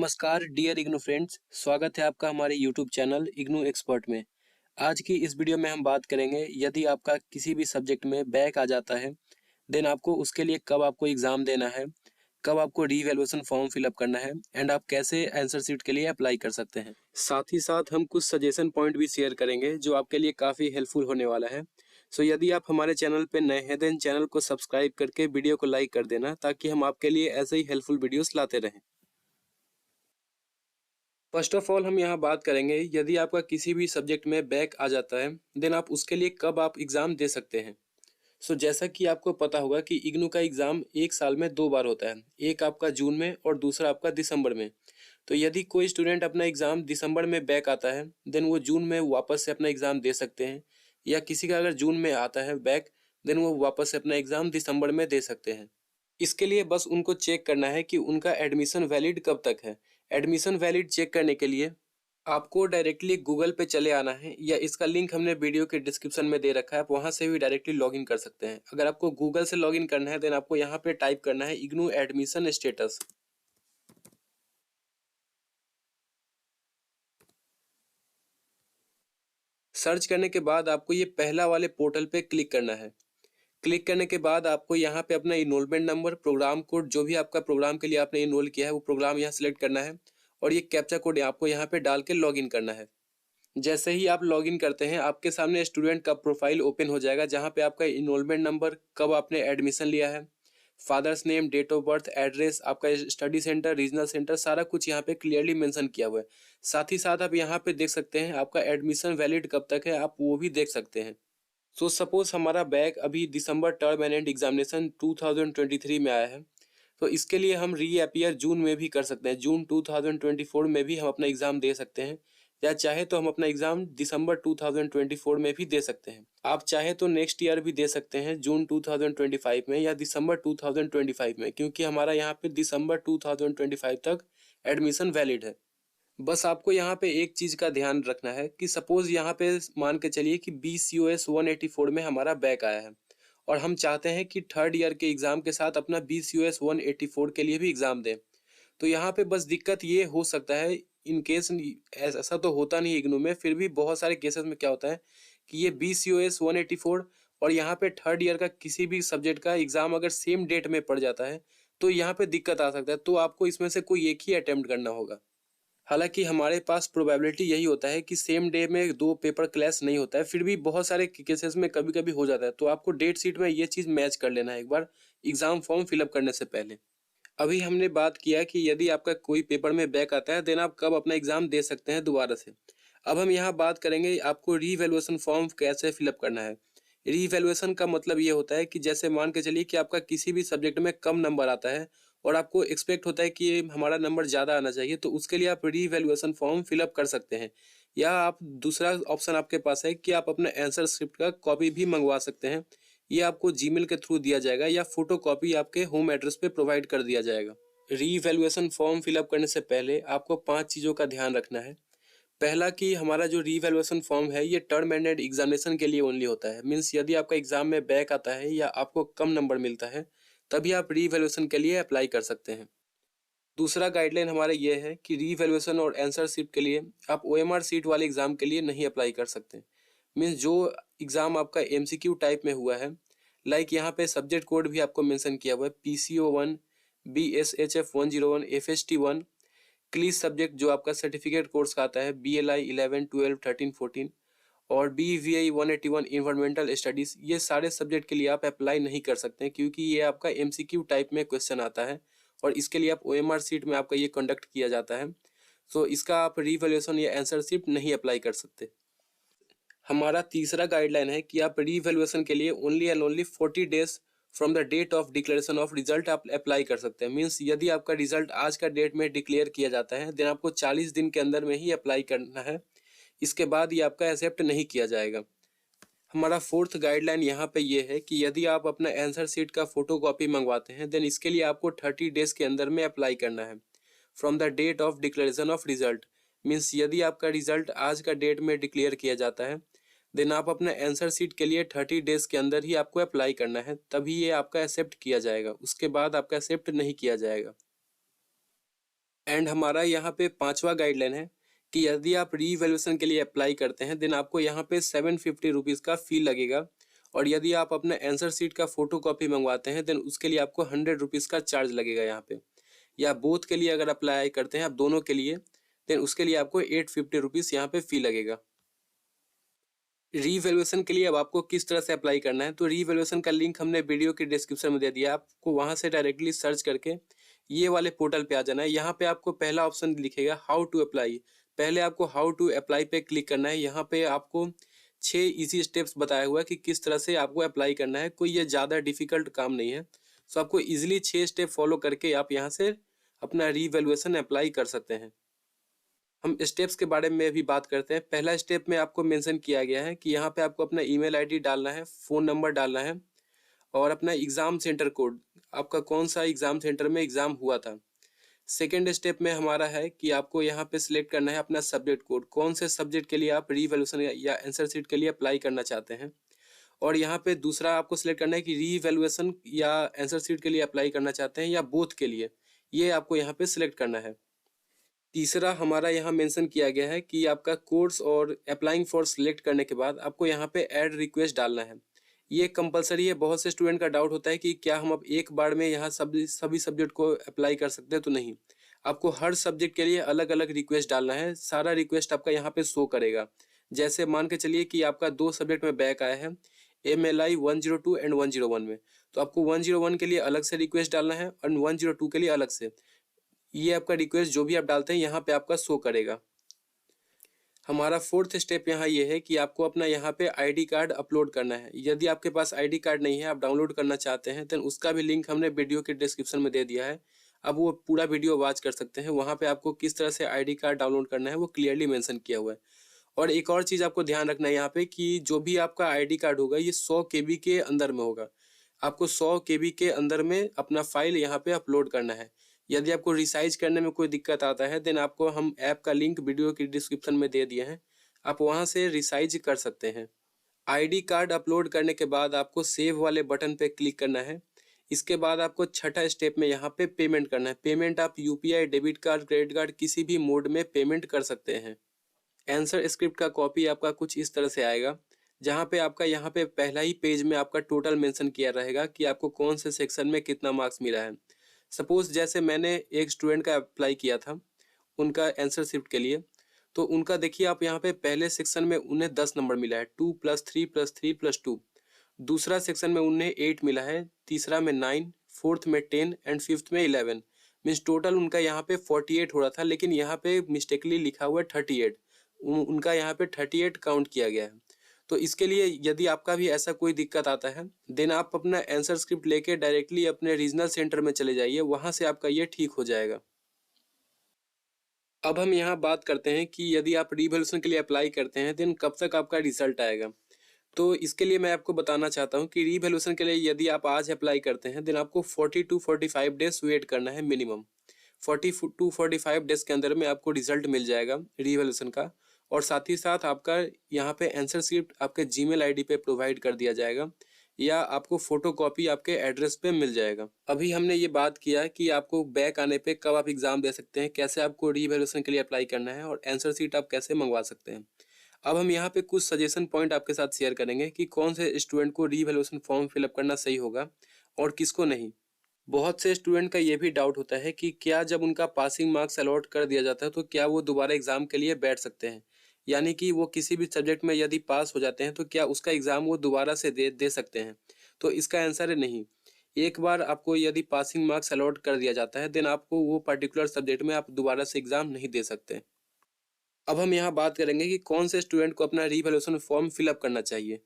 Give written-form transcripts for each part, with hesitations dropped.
नमस्कार dear IGNOU friends, स्वागत है आपका हमारे यूट्यूब चैनल इग्नू एक्सपर्ट में। आज की इस वीडियो में हम बात करेंगे यदि आपका किसी भी सब्जेक्ट में बैक आ जाता है, देन आपको उसके लिए कब आपको एग्ज़ाम देना है, कब आपको रीवैल्यूएशन फॉर्म फिलअप करना है एंड आप कैसे आंसर शीट के लिए अप्लाई कर सकते हैं। साथ ही साथ हम कुछ सजेशन पॉइंट भी शेयर करेंगे जो आपके लिए काफ़ी हेल्पफुल होने वाला है। सो यदि आप हमारे चैनल पे नए हैं देन चैनल को सब्सक्राइब करके वीडियो को लाइक कर देना ताकि हम आपके लिए ऐसे ही हेल्पफुल वीडियोस लाते रहें। फर्स्ट ऑफ ऑल हम यहाँ बात करेंगे यदि आपका किसी भी सब्जेक्ट में बैक आ जाता है देन आप उसके लिए कब आप एग्ज़ाम दे सकते हैं। जैसा कि आपको पता होगा कि इग्नू का एग्ज़ाम एक साल में 2 बार होता है, एक आपका जून में और दूसरा आपका दिसंबर में। तो यदि कोई स्टूडेंट अपना एग्ज़ाम दिसंबर में बैक आता है देन वो जून में वापस से अपना एग्ज़ाम दे सकते हैं, या किसी का अगर जून में आता है बैक देन वो वापस से अपना एग्ज़ाम दिसंबर में दे सकते हैं। इसके लिए बस उनको चेक करना है कि उनका एडमिशन वैलिड कब तक है। एडमिशन वैलिड चेक करने के लिए आपको डायरेक्टली गूगल पे चले आना है, या इसका लिंक हमने वीडियो के डिस्क्रिप्शन में दे रखा है, आप वहाँ से भी डायरेक्टली लॉगिन कर सकते हैं। अगर आपको गूगल से लॉगिन करना है देन आपको यहाँ पे टाइप करना है इग्नू एडमिशन स्टेटस। सर्च करने के बाद आपको ये पहला वाले पोर्टल पे क्लिक करना है। क्लिक करने के बाद आपको यहाँ पे अपना इनरोलमेंट नंबर, प्रोग्राम कोड, जो भी आपका प्रोग्राम के लिए आपने इनरोल किया है वो प्रोग्राम यहाँ सिलेक्ट करना है, और ये कैप्चा कोड आपको यहाँ पे डाल के लॉगिन करना है। जैसे ही आप लॉगिन करते हैं आपके सामने स्टूडेंट का प्रोफाइल ओपन हो जाएगा, जहाँ पे आपका इनरोलमेंट नंबर, कब आपने एडमिशन लिया है, father's name, date of birth, address, आपका स्टडी सेंटर, रीजनल सेंटर, सारा कुछ यहाँ पे क्लियरली मेंशन किया हुआ है। साथ ही साथ आप यहाँ पे देख सकते हैं आपका एडमिशन वैलिड कब तक है, आप वो भी देख सकते हैं। सपोज हमारा बैक अभी दिसंबर टर्म एंड एंड एग्जामिनेशन 2023 में आया है, तो इसके लिए हम रीअपियर जून में भी कर सकते हैं। जून 2024 में भी हम अपना एग्ज़ाम दे सकते हैं, या चाहे तो हम अपना एग्ज़ाम दिसंबर 2024 में भी दे सकते हैं। आप चाहे तो नेक्स्ट ईयर भी दे सकते हैं, जून 2025 में या दिसंबर 2025 में, क्योंकि हमारा यहाँ पे दिसंबर 2025 तक एडमिशन वैलिड है। बस आपको यहाँ पे एक चीज़ का ध्यान रखना है कि सपोज़ यहाँ पे मान के चलिए कि BCOS 184 में हमारा बैक आया है, और हम चाहते हैं कि थर्ड ईयर के एग्ज़ाम के साथ अपना BCOS 184 के लिए भी एग्ज़ाम दें। तो यहाँ पे बस दिक्कत ये हो सकता है, इन केस ऐसा तो होता नहीं इग्नू में, फिर भी बहुत सारे केसेस में क्या होता है कि ये BCOS 184 और यहाँ पे थर्ड ईयर का किसी भी सब्जेक्ट का एग्ज़ाम अगर सेम डेट में पड़ जाता है तो यहाँ पे दिक्कत आ सकता है। तो आपको इसमें से कोई एक ही अटेम्प्ट करना होगा। हालांकि हमारे पास प्रोबेबिलिटी यही होता है कि सेम डे में 2 पेपर क्लैश नहीं होता है, फिर भी बहुत सारे केसेस में कभी कभी हो जाता है। तो आपको डेट शीट में ये चीज़ मैच कर लेना है एक बार एग्ज़ाम फॉर्म फिलअप करने से पहले। अभी हमने बात किया कि यदि आपका कोई पेपर में बैक आता है देन आप कब अपना एग्ज़ाम दे सकते हैं दोबारा से। अब हम यहाँ बात करेंगे आपको रीवैल्यूएशन फॉर्म कैसे फिलअप करना है। रीवैल्यूएशन का मतलब ये होता है कि जैसे मान के चलिए कि आपका किसी भी सब्जेक्ट में कम नंबर आता है और आपको एक्सपेक्ट होता है कि ये हमारा नंबर ज़्यादा आना चाहिए, तो उसके लिए आप रीवैल्यूएशन फॉर्म फिलअप कर सकते हैं। या आप दूसरा ऑप्शन आपके पास है कि आप अपना आंसर स्क्रिप्ट का कॉपी भी मंगवा सकते हैं। ये आपको जीमेल के थ्रू दिया जाएगा या फोटो कॉपी आपके होम एड्रेस पे प्रोवाइड कर दिया जाएगा। रीवैल्यूएशन फॉर्म फिलअप करने से पहले आपको 5 चीज़ों का ध्यान रखना है। पहला कि हमारा जो रीवैल्यूएशन फॉर्म है ये टर्म एंड एंड एग्जामिनेशन के लिए ओनली होता है। मीन्स यदि आपका एग्जाम में बैक आता है या आपको कम नंबर मिलता है तभी आप रीवैल्यूएशन के लिए अप्लाई कर सकते हैं। दूसरा गाइडलाइन हमारा ये है कि रीवैल्यूएशन और आंसर शीट के लिए आप OMR सीट वाले एग्जाम के लिए नहीं अप्लाई कर सकते। मीन्स जो एग्जाम आपका MCQ टाइप में हुआ है, लाइक यहाँ पे सब्जेक्ट कोड भी आपको मेंशन किया हुआ है PCO1, BSHF 101, FST1, क्लीज सब्जेक्ट जो आपका सर्टिफिकेट कोर्स का आता है BLI 11, 12, 13, 14, और BVI 181 इन्वायरमेंटल स्टडीज़, ये सारे सब्जेक्ट के लिए आप अप्लाई नहीं कर सकते क्योंकि ये आपका MCQ टाइप में क्वेश्चन आता है और इसके लिए आप OMR सीट में आपका ये कंडक्ट किया जाता है। इसका आप रीवैल्यूएशन या आंसर शीट नहीं अप्लाई कर सकते। हमारा तीसरा गाइडलाइन है कि आप रीवैल्यूएशन के लिए only and only 40 days from the date of declaration of result आप अप्लाई कर सकते हैं। मीन्स यदि आपका रिजल्ट आज का डेट में डिक्लेयर किया जाता है देन आपको 40 दिन के अंदर में ही अप्लाई करना है, इसके बाद ये आपका एक्सेप्ट नहीं किया जाएगा। हमारा फोर्थ गाइडलाइन यहाँ पे ये है कि यदि आप अपना आंसर शीट का फोटो कॉपी मंगवाते हैं देन इसके लिए आपको 30 डेज के अंदर में अप्लाई करना है from the date of declaration of result. Means यदि आपका रिजल्ट आज का डेट में डिक्लेयर किया जाता है देन आप अपने आंसर शीट के लिए 30 डेज के अंदर ही आपको अप्लाई करना है, तभी ये आपका एक्सेप्ट किया जाएगा, उसके बाद आपका एक्सेप्ट नहीं किया जाएगा। एंड हमारा यहाँ पे 5वां गाइडलाइन है कि यदि आप रीवैल्यूएशन के लिए अप्लाई करते हैं देन आपको यहाँ पे 750 रुपीज़ का फी लगेगा। और यदि आप अपना आंसर शीट का फोटो कॉपी मंगवाते हैं देन उसके लिए आपको 100 रुपीज़ का चार्ज लगेगा यहाँ पे। या बोथ के लिए अगर अप्लाई करते हैं आप दोनों के लिए देन उसके लिए आपको 850 रुपीज़ यहाँ पे फी लगेगा। रीवैल्यूएशन के लिए अब आपको किस तरह से अप्लाई करना है, तो रीवैल्यूएशन का लिंक हमने वीडियो के डिस्क्रिप्शन में दे दिया है। आपको वहां से डायरेक्टली सर्च करके ये वाले पोर्टल पे आ जाना है। यहाँ पे आपको पहला ऑप्शन दिखेगा हाउ टू अप्लाई। पहले आपको हाउ टू अप्लाई पे क्लिक करना है। यहाँ पे आपको 6 इजी स्टेप्स बताया हुआ है कि किस तरह से आपको अप्लाई करना है। कोई ये ज़्यादा डिफिकल्ट काम नहीं है। सो आपको ईजिली 6 स्टेप फॉलो करके आप यहाँ से अपना रीवैल्यूएशन अप्लाई कर सकते हैं। हम स्टेप्स के बारे में भी बात करते हैं। पहला स्टेप में आपको मेंशन किया गया है कि यहाँ पे आपको अपना ईमेल आईडी डालना है, फ़ोन नंबर डालना है और अपना एग्ज़ाम सेंटर कोड, आपका कौन सा एग्ज़ाम सेंटर में एग्ज़ाम हुआ था। सेकेंड स्टेप में हमारा है कि आपको यहाँ पे सिलेक्ट करना है अपना सब्जेक्ट कोड, कौन से सब्जेक्ट के लिए आप रीवैल्यूएशन या आंसर शीट के लिए अप्लाई करना चाहते हैं। और यहाँ पे दूसरा आपको सिलेक्ट करना है कि रीवैल्यूएशन या आंसर शीट के लिए अप्लाई करना चाहते हैं या बोथ के लिए, ये आपको यहाँ पे सिलेक्ट करना है। तीसरा हमारा यहाँ मेंशन किया गया है कि आपका कोर्स और अप्लाइंग फॉर सिलेक्ट करने के बाद आपको यहाँ पे ऐड रिक्वेस्ट डालना है। ये कंपलसरी है। बहुत से स्टूडेंट का डाउट होता है कि क्या हम अब एक बार में यहाँ सभी सब्जेक्ट को अप्लाई कर सकते हैं, तो नहीं, आपको हर सब्जेक्ट के लिए अलग अलग रिक्वेस्ट डालना है। सारा रिक्वेस्ट आपका यहाँ पे शो करेगा। जैसे मान के चलिए कि आपका 2 सब्जेक्ट में बैक आया है, MLI 102 एंड 101 में, तो आपको 101 के लिए अलग से रिक्वेस्ट डालना है और 102 के लिए अलग से। ये आपका रिक्वेस्ट जो भी आप डालते हैं यहाँ पे आपका शो करेगा। हमारा फोर्थ स्टेप यहाँ ये है कि आपको अपना यहाँ पे आईडी कार्ड अपलोड करना है। यदि आपके पास आईडी कार्ड नहीं है, आप डाउनलोड करना चाहते हैं, तो उसका भी लिंक हमने वीडियो के डिस्क्रिप्शन में दे दिया है। अब वो पूरा वीडियो वॉच कर सकते हैं। वहाँ पे आपको किस तरह से आईडी कार्ड डाउनलोड करना है वो क्लियरली मेंशन किया हुआ है। और एक और चीज़ आपको ध्यान रखना है यहाँ पे कि जो भी आपका आईडी कार्ड होगा ये 100 KB के अंदर में होगा। आपको 100 KB के अंदर में अपना फाइल यहाँ पे अपलोड करना है। यदि आपको रिसाइज करने में कोई दिक्कत आता है देन आपको हम ऐप का लिंक वीडियो की डिस्क्रिप्शन में दे दिए हैं, आप वहां से रिसाइज कर सकते हैं। आईडी कार्ड अपलोड करने के बाद आपको सेव वाले बटन पे क्लिक करना है। इसके बाद आपको छठा स्टेप में यहाँ पे पेमेंट करना है। पेमेंट आप UPI, debit card, credit card किसी भी मोड में पेमेंट कर सकते हैं। आंसर स्क्रिप्ट का कॉपी आपका कुछ इस तरह से आएगा, जहाँ पे आपका यहाँ पे पहला ही पेज में आपका टोटल मेंशन किया रहेगा कि आपको कौन से सेक्शन में कितना मार्क्स मिला है। सपोज जैसे मैंने एक स्टूडेंट का अप्लाई किया था उनका आंसर शिफ्ट के लिए, तो उनका देखिए आप यहाँ पे पहले सेक्शन में उन्हें 10 नंबर मिला है, 2 + 3 + 3 + 2। दूसरा सेक्शन में उन्हें 8 मिला है, तीसरा में 9, फोर्थ में 10 एंड फिफ्थ में 11। मीन्स टोटल उनका यहाँ पे 48 हो रहा था, लेकिन यहाँ पे मिस्टेकली लिखा हुआ है 38। उनका यहाँ पे 38 काउंट किया गया है। तो इसके लिए यदि आपका भी ऐसा कोई दिक्कत आता है देन आप अपना आंसर स्क्रिप्ट लेके डायरेक्टली अपने रीजनल सेंटर में चले जाइए, वहां से आपका ये ठीक हो जाएगा। अब हम यहाँ बात करते हैं कि यदि आप रीवैल्यूएशन के लिए अप्लाई करते हैं देन कब तक आपका रिजल्ट आएगा। तो इसके लिए मैं आपको बताना चाहता हूँ कि रीवैल्यूएशन के लिए यदि आप आज अप्लाई करते हैं देन आपको 40 to 45 डेज वेट करना है मिनिमम। 40 to 45 डेज के अंदर में आपको रिजल्ट मिल जाएगा रीवैल्यूएशन का। और साथ ही साथ आपका यहाँ पे आंसर शीट आपके जीमेल आईडी पे प्रोवाइड कर दिया जाएगा या आपको फोटो कॉपी आपके एड्रेस पे मिल जाएगा। अभी हमने ये बात किया कि आपको बैक आने पे कब आप एग्जाम दे सकते हैं, कैसे आपको रीवैल्यूएशन के लिए अप्लाई करना है और आंसर शीट आप कैसे मंगवा सकते हैं। अब हम यहाँ पे कुछ सजेशन पॉइंट आपके साथ शेयर करेंगे कि कौन से स्टूडेंट को रीवैल्यूएशन फॉर्म फिलअप करना सही होगा और किसको नहीं। बहुत से स्टूडेंट का ये भी डाउट होता है कि क्या जब उनका पासिंग मार्क्स अलॉट कर दिया जाता है तो क्या वो दोबारा एग्जाम के लिए बैठ सकते हैं, यानी कि वो किसी भी सब्जेक्ट में यदि पास हो जाते हैं तो क्या उसका एग्जाम वो दोबारा से दे सकते हैं। तो इसका आंसर है नहीं। एक बार आपको यदि पासिंग मार्क्स अलॉट कर दिया जाता है देन आपको वो पर्टिकुलर सब्जेक्ट में आप दोबारा से एग्जाम नहीं दे सकते। अब हम यहाँ बात करेंगे कि कौन से स्टूडेंट को अपना रीवैल्यूएशन फॉर्म फिलअप करना चाहिए।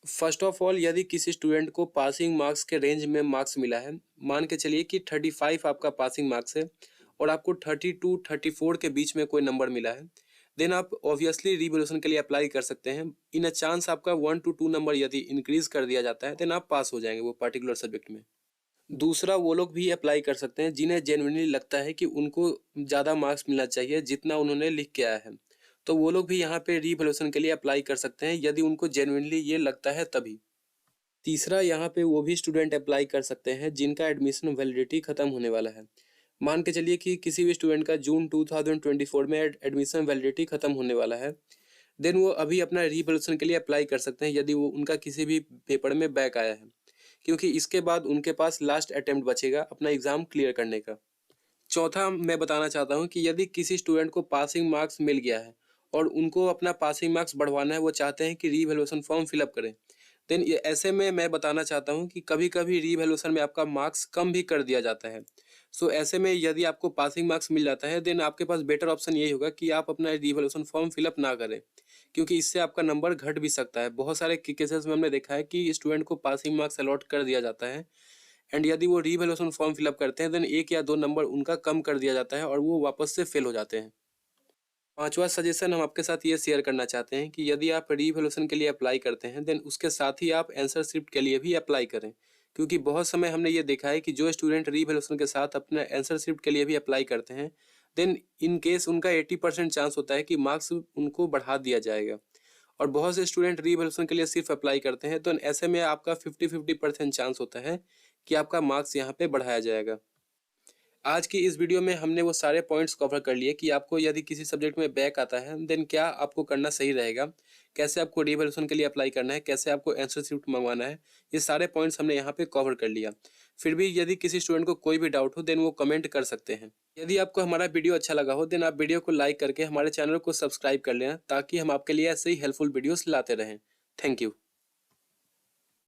फर्स्ट ऑफ ऑल यदि किसी स्टूडेंट को पासिंग मार्क्स के रेंज में मार्क्स मिला है, मान के चलिए कि 35 आपका पासिंग मार्क्स है और आपको 32 34 के बीच में कोई नंबर मिला है, देन आप ऑब्वियसली रीवैल्यूएशन के लिए अप्लाई कर सकते हैं। इन अ चांस आपका 1 to 2 नंबर यदि इंक्रीज कर दिया जाता है देन आप पास हो जाएंगे वो पर्टिकुलर सब्जेक्ट में। दूसरा वो लोग भी अप्लाई कर सकते हैं जिन्हें जेन्युइनली लगता है कि उनको ज़्यादा मार्क्स मिलना चाहिए जितना उन्होंने लिख के आया है, तो वो लोग भी यहाँ पे रीवैल्यूएशन के लिए अप्लाई कर सकते हैं यदि उनको जेन्युइनली ये लगता है तभी। तीसरा यहाँ पे वो भी स्टूडेंट अप्लाई कर सकते हैं जिनका एडमिशन वैलिडिटी खत्म होने वाला है। मान के चलिए कि किसी भी स्टूडेंट का जून 2024 में एडमिशन वैलिडिटी खत्म होने वाला है, देन वो अभी अपना रीवैल्यूएशन के लिए अप्लाई कर सकते हैं यदि वो उनका किसी भी पेपर में बैक आया है, क्योंकि इसके बाद उनके पास लास्ट अटेम्प्ट बचेगा अपना एग्जाम क्लियर करने का। चौथा मैं बताना चाहता हूँ कि यदि किसी स्टूडेंट को पासिंग मार्क्स मिल गया है और उनको अपना पासिंग मार्क्स बढ़वाना है, वो चाहते हैं कि रीवैल्यूएशन फॉर्म फिलअप करें, देन ये ऐसे में मैं बताना चाहता हूँ कि कभी कभी रीवैल्यूएशन में आपका मार्क्स कम भी कर दिया जाता है। सो ऐसे में यदि आपको पासिंग मार्क्स मिल जाता है, देन आपके पास बेटर ऑप्शन यही होगा कि आप अपना रीवैल्यूएशन फॉर्म फिलअप ना करें, क्योंकि इससे आपका नंबर घट भी सकता है। बहुत सारे केसेस में हमने देखा है कि स्टूडेंट को पासिंग मार्क्स अलॉट कर दिया जाता है, एंड यदि वो रीवैल्यूएशन फॉर्म फिलअप करते हैं, देन 1 या 2 नंबर उनका कम कर दिया जाता है और वो वापस से फेल हो जाते हैं। पांचवा सजेशन हम आपके साथ ये शेयर करना चाहते हैं कि यदि आप रीवैल्यूएशन के लिए अप्लाई करते हैं, देन उसके साथ ही आप आंसर शिफ्ट के लिए भी अप्लाई करें, क्योंकि बहुत समय हमने ये देखा है कि जो स्टूडेंट रीवैल्यूएशन के साथ अपना आंसर शिफ्ट के लिए भी अप्लाई करते हैं, देन इन केस उनका 80% चांस होता है कि मार्क्स उनको बढ़ा दिया जाएगा, और बहुत से स्टूडेंट रीवैल्यूएशन के लिए सिर्फ अप्लाई करते हैं, तो ऐसे में आपका 50-50% चांस होता है कि आपका मार्क्स यहाँ पे बढ़ाया जाएगा। आज की इस वीडियो में हमने वो सारे पॉइंट्स कवर कर लिए कि आपको यदि किसी सब्जेक्ट में बैक आता है, देन क्या आपको करना सही रहेगा, कैसे आपको रीवैल्यूएशन के लिए अप्लाई करना है, कैसे आपको आंसर शिफ्ट मंगवाना है। ये सारे पॉइंट्स हमने यहाँ पे कवर कर लिया। फिर भी यदि किसी स्टूडेंट को कोई भी डाउट हो, देन वो कमेंट कर सकते हैं। यदि आपको हमारा वीडियो अच्छा लगा हो, देन आप वीडियो को लाइक करके हमारे चैनल को सब्सक्राइब कर लेना, ताकि हम आपके लिए ऐसे ही हेल्पफुल वीडियोस लाते रहें। Thank you.